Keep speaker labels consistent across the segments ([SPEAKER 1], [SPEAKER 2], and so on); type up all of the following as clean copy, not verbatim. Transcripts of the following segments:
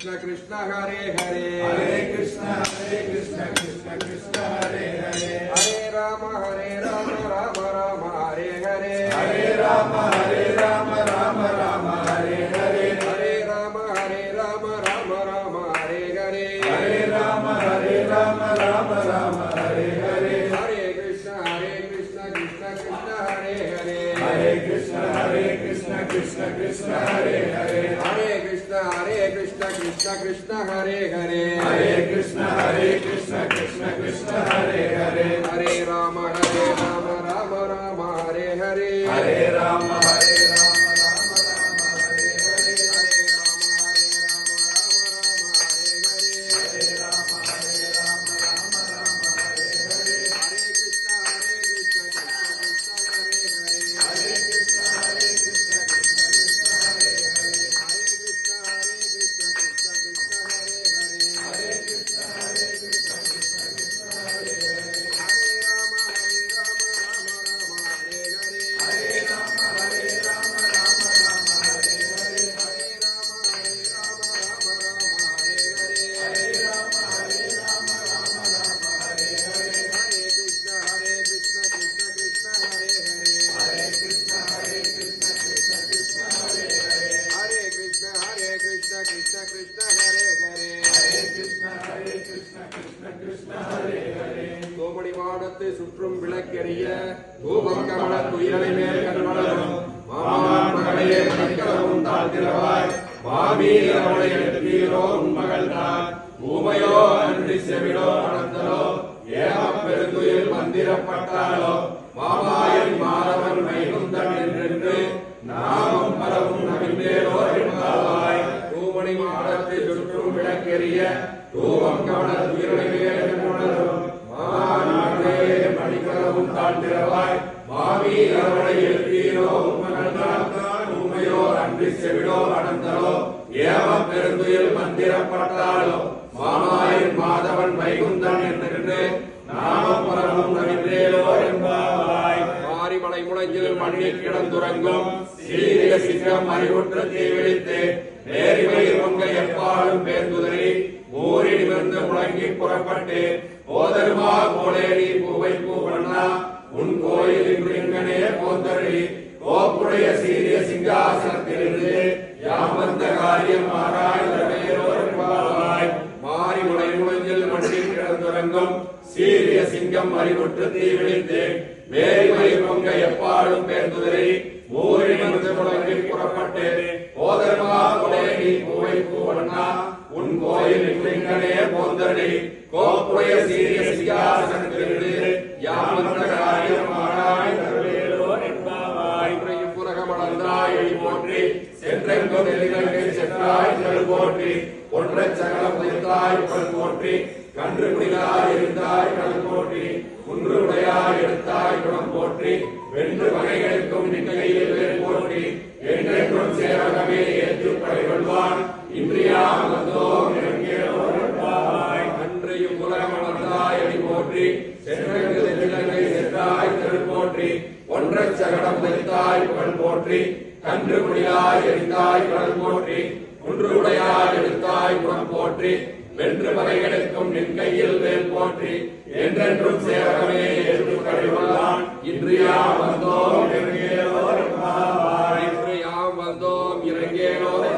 [SPEAKER 1] Krishna Krishna Hare Hare
[SPEAKER 2] Hare Krishna Krishna Krishna Hare Hare
[SPEAKER 1] Hare Rama Rama Rama Hare Hare
[SPEAKER 2] Hare Rama Rama Rama Hare Hare
[SPEAKER 1] Hare Rama Rama Rama Hare Hare
[SPEAKER 2] Hare Rama Rama Rama Hare Hare
[SPEAKER 1] Hare Krishna Krishna Krishna Hare Hare
[SPEAKER 2] Hare Krishna Krishna Hare Hare
[SPEAKER 1] Hare Krishna Krishna Krishna Hare Hare
[SPEAKER 2] Hare Krishna Krishna Hare Hare
[SPEAKER 1] Hare Rama Rama Rama Hare Hare
[SPEAKER 2] Hare Rama Rama Hare Hare
[SPEAKER 1] சுற்றும் விளக்கெரிய தூபம் கமல துயிலை மேல் கண்வளரும் மாமான் மகளே மணிக்களவும் தாழ்த்திரவாய் மாமீரவளை எழுப்பீரோ உன்மகள் தான் ஊமையோ அன்றி செவிடோ அனந்தலோ ஏமப் பெருந்துயில் மந்திரப்பட்டாலோ மாமாயன் மாதவன் மைகுந்தன் என்றென்று நாமம் பலவும் நவிந்தேரோ என்பாவாய் தூமணி மாடத்தை சுற்றும் விளக்கெரிய தூபம் கமல துயிலை மேல் கண்வளரும் மணிக்களவும் தாழ்த்திரவாய் மாமீரவளை எழுப்பீரோ உன்மகள் தான் ஊமையோ அன்றி செவிடோ அனந்தலோ ஏமப் பெருந்துயில் மந்திரப்பட்டாலோ மாமாயன் மாதவன் வைகுந்தன் என்று நாமம் பலவும் நவின்றேலோ என்பாவாய் மாரிமலை முளைஞ்சில் மண்ணில் கிடந்துறங்கும் சீரிய சிங்கம் அறிவுற்ற தீவிழித்து நேரிமை பொங்க எப்பாலும் பேர்ந்துதறி ஊறி நிமிர்ந்து முழங்கி புறப்பட்டு போதருமா கோளேரி பூவை பூவண்ணா உன் கோயில் இங்கனே போந்தழி கோப்புடைய சீரிய சிங்காசனத்திலிருந்து யாம் வந்த காரியம் ஆராய்வாய் மாரிமுளை முழஞ்சில் மண்ணில் கிடந்துறங்கும் சீரிய சிங்கம் அறிவுற்று தீவிழித்து மேரிமை பொங்க எப்பாடும் பேர்ந்துதறி ஊறி நிமிர்ந்து முழங்கி புறப்பட்டு போதருமா கோளேரி பூவை பூவண்ணா உன் கோயில் இங்கனே போந்தழி கோப்புடைய சீரிய சிங்காசனத்திலிருந்து யாம் வந்த காரியம் ஆராய்வோ என்பாவாய் புலகமளந்தாய் எழி போற்றி சென்றெங்கும் நெல்லிலங்கை சென்றாய் செல் போற்றி ஒன்றச் சகலம் வைத்தாய் புகழ் போற்றி கன்று குடிலாய் இருந்தாய் கடல் போற்றி குன்று உடையாய் எடுத்தாய் குணம் போற்றி வென்று வகைகளுக்கும் நின்கையில் வேல் போற்றி என்றென்றும் சேவகமே ஏற்று படைகொள்வான் இன்றியாம் வந்தோம் இறங்கியோய் அன்றையும் உலகமளந்தாய் அடி போற்றி சென்றெங்கு நெல்லிலங்கை சென்றாய் செல் போற்றி ஒன்றச் சகடம் வைத்தாய் புகழ் போற்றி கன்று குடிலாய் எரிந்தாய் கடல் போற்றி குன்று உடையாய் எடுத்தாய் குணம் போற்றி வென்று வகைகளுக்கும் நின் கையில் வேல் போற்றி என்றென்றும் சேவகமே ஏற்று கழிவுள்ளான் இன்றியாம் வந்தோம் இறங்கேலோ இன்றியாம் வந்தோம் இறங்கேலோ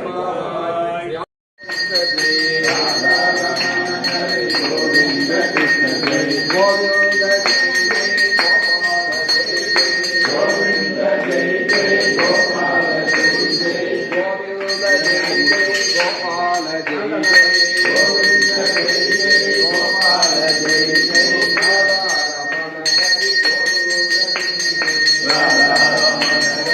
[SPEAKER 2] Radha Ramana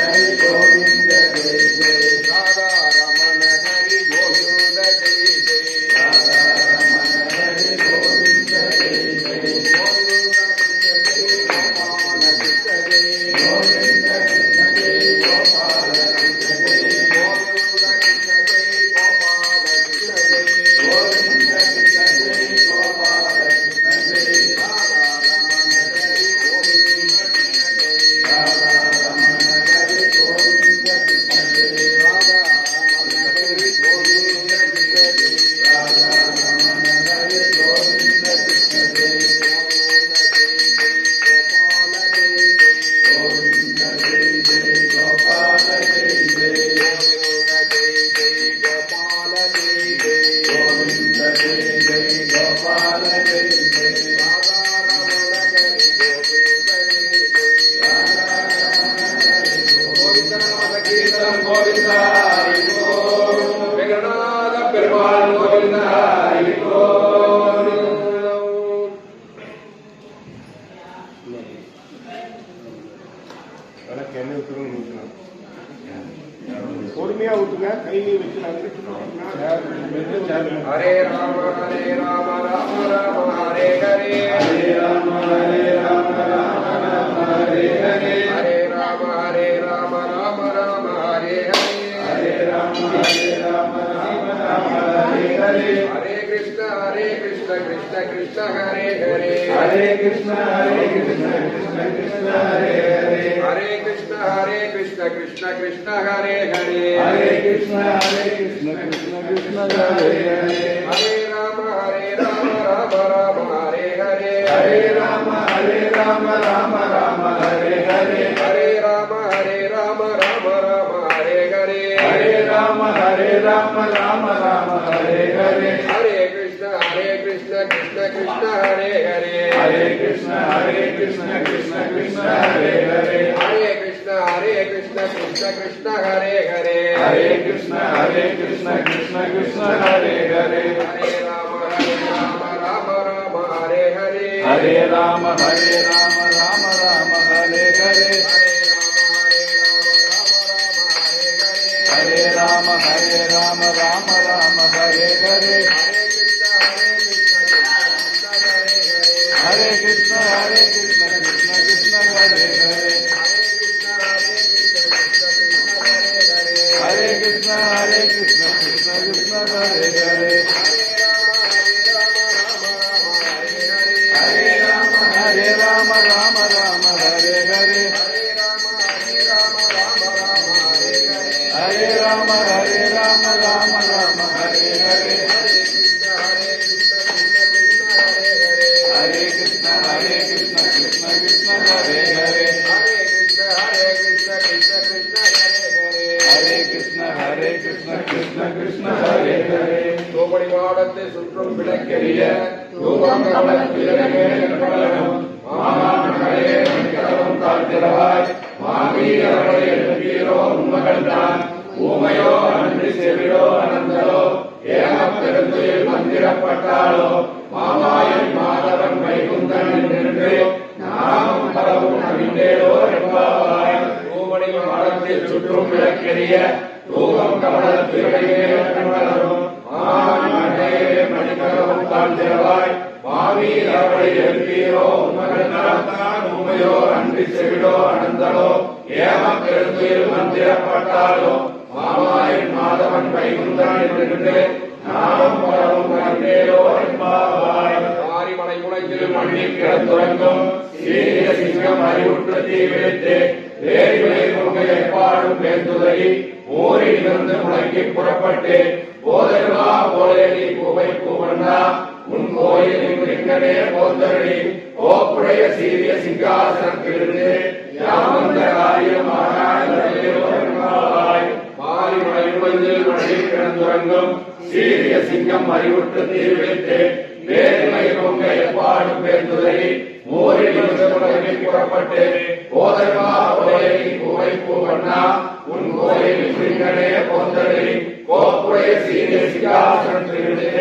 [SPEAKER 1] कृष्ण कृष्ण हरे हरे
[SPEAKER 2] हरे कृष्ण कृष्ण कृष्ण हरे हरे
[SPEAKER 1] हरे कृष्ण कृष्ण कृष्ण हरे हरे
[SPEAKER 2] हरे कृष्ण कृष्ण कृष्ण हरे हरे
[SPEAKER 1] हरे राम राम राम हरे हरे
[SPEAKER 2] हरे राम राम राम हरे हरे
[SPEAKER 1] हरे राम राम राम हरे हरे
[SPEAKER 2] हरे राम राम राम हरे हरे
[SPEAKER 1] हरे कृष्ण कृष्ण कृष्ण हरे हरे
[SPEAKER 2] हरे कृष्ण कृष्ण कृष्ण हरे हरे
[SPEAKER 1] हरे कृष्ण कृष्ण कृष्ण हरे हरे
[SPEAKER 2] हरे कृष्ण कृष्ण कृष्ण हरे हरे
[SPEAKER 1] हरे राम राम राम हरे हरे
[SPEAKER 2] हरे राम राम हरे हरे हरे राम राम हरे हरे हरे कृष्ण कृष्ण कृष्ण हरे हरे हरे कृष्ण कृष्ण कृष्ण हरे हरे हरे राम राम हरे हरे हरे राम राम हरे हरे हरे कृष्ण कृष्ण कृष्ण हरे हरे हरे कृष्ण कृष्ण कृष्ण हरे हरे
[SPEAKER 1] தூமணி மாடத்தை சுற்றும் விளக்கெரிய தூபம்
[SPEAKER 2] மாமகளே தாழ்த்திரவாய் மாவீரர்களை எழுப்பீரோ உண்மகள்தான் ஊமையோ அன்றி செவிடோ அனந்தலோ ஏமப்பெருந்துயில் மந்திரப்பட்டாலோ மாமாயன் மாதவன் வைகுந்தன் நின்று நாமும் பலவும் அறிந்தேரோ என்பாய்
[SPEAKER 1] தூமணி
[SPEAKER 2] மாடத்தில் சுற்றும் விளக்கெரிய தூபம் கமலத்திரையே வளரும் மணிக்கரவும் தாழ்த்திரவாய் மாவீரர்களை எழுப்பீரோ உண்மகள்தான் ஊமையோ அன்றி செவிடோ அனந்தலோ ஏமப்பெருந்துயில் மந்திரப்பட்டாலோ மாமாயன் மாதவன் வைகுந்தன் நின்று நாமும் பலவும் அறிந்தேரோ என்பாய்
[SPEAKER 1] ஆரிமலை முளையில்
[SPEAKER 2] மண்ணில் கிடந்துறங்கும் சீரிய சிங்கம் அறிவுற்று தீவிழித்து வேரிமலை பொங்கையை பாடும் பேர்ந்துதறி ஊரிலிருந்து முழங்கி புறப்பட்டு போதருவா போலேடி பூவை பூவண்ணா உன் கோயிலின் எங்கனே போந்தரடி கோப்புடைய சீரிய சிங்காசனத்திலிருந்து யாமந்த காரியமானாய்
[SPEAKER 1] ஆரிமலை முளையில்
[SPEAKER 2] மண்ணில் கிடந்துறங்கும் சீரிய சிங்கம் அறிவுற்று தீவிழித்து வேரிமலை பொங்கையை பாடும் பேர்ந்துதறி ஊரிலிருந்து முழங்கி புறப்பட்டு போதருவா போலேடி பூவை பூவண்ணா உன் கோயிலின் எங்கனே போந்தரடி கோப்புடைய சீரிய சிங்காசனத்திலிருந்து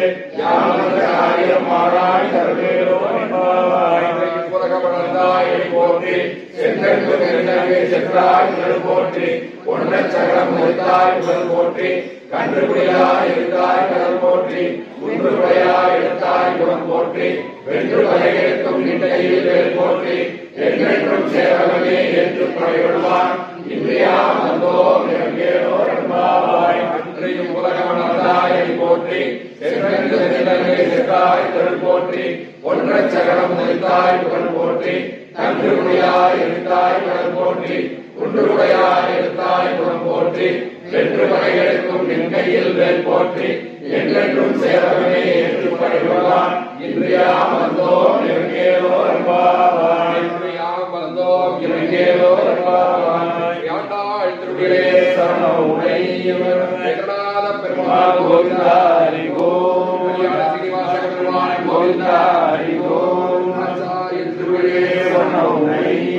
[SPEAKER 2] யாமந்த காரியமானாய் தருவேரோ என்பாய்
[SPEAKER 1] உலகமளந்தாய்
[SPEAKER 2] போற்றி சென்றெங்கு நெருங்கவே சென்றாய் உடல் போற்றி ஒன்றை சகலம் முடித்தாய் உடல் போற்றி கன்றுகுடியாய் இருந்தாய் கடல் போற்றி குன்றுகுடையாய் எடுத்தாய் குணம் போற்றி வென்று வகைகளுக்கும் நின்றையில் வேல் போற்றி என்றென்றும் சேவகமே என்று படைவிடுவான் இன்றையா வந்தோம் எங்கேனோ என்பாய்
[SPEAKER 1] அன்றையும்
[SPEAKER 2] உலகமளந்தாய் போற்றி சென்றெங்கு நெருங்கவே சென்றாய் கடல் போற்றி ஒன்றை சகலம் முடித்தாய் உடல் போற்றி கன்றுகுடியாய் இருந்தாய் கடல் போற்றி குன்றுகுடையாய் எடுத்தாய் குணம் போற்றி வென்று வகைகளுக்கும் நின் கையில் வேல் போற்றி என்றென்றும் சேவகமே என்று படைவிடுவான் இன்றையா வந்தோம் எங்கேனோ என்பாய்
[SPEAKER 1] யாம் வந்தோம்
[SPEAKER 2] எங்கேனோ என்பாய்
[SPEAKER 1] யாண்டாள்
[SPEAKER 2] திருவிழே
[SPEAKER 1] திருவிழே
[SPEAKER 2] சரணம் உடையவர்
[SPEAKER 1] ஜெகநாத
[SPEAKER 2] பெருமாள்
[SPEAKER 1] பெருமாள்
[SPEAKER 2] கோவிந்தா ஹரி ஓம்
[SPEAKER 1] சீனிவாச பெருமாள்
[SPEAKER 2] கோவிந்தா ஹரி ஓம்
[SPEAKER 1] ஆச்சாரிய
[SPEAKER 2] திருவிழே
[SPEAKER 1] திருவிழே
[SPEAKER 2] சரணம் உடையவர்